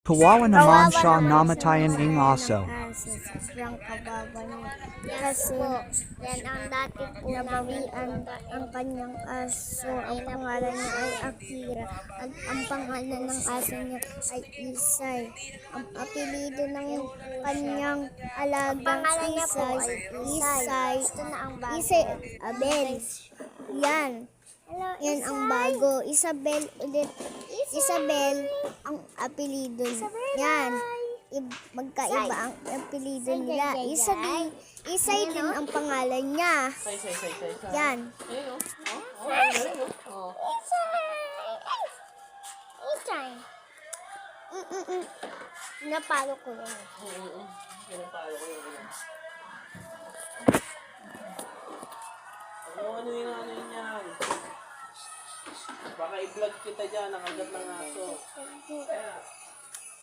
Kawawa naman siya namatayan ng aso. Sobrang kawawa niya. Kasi yan ang dati po nabawian ang kanyang aso. Ang pangalan niya ay Akira. At ang pangalan ng aso niya ay Isay. Ang apelido ng kanyang alagang Isay Abel. Yan. Yan ang bago. Isabel ulit. Isabel ang apelido. Yan. Magkaiba ang apelido nila. Isay din ang pangalan niya. Yan. Isay. Napalo ko yun. Ano yung yan? Baka i-vlog kita dyan, nakagat ng aso.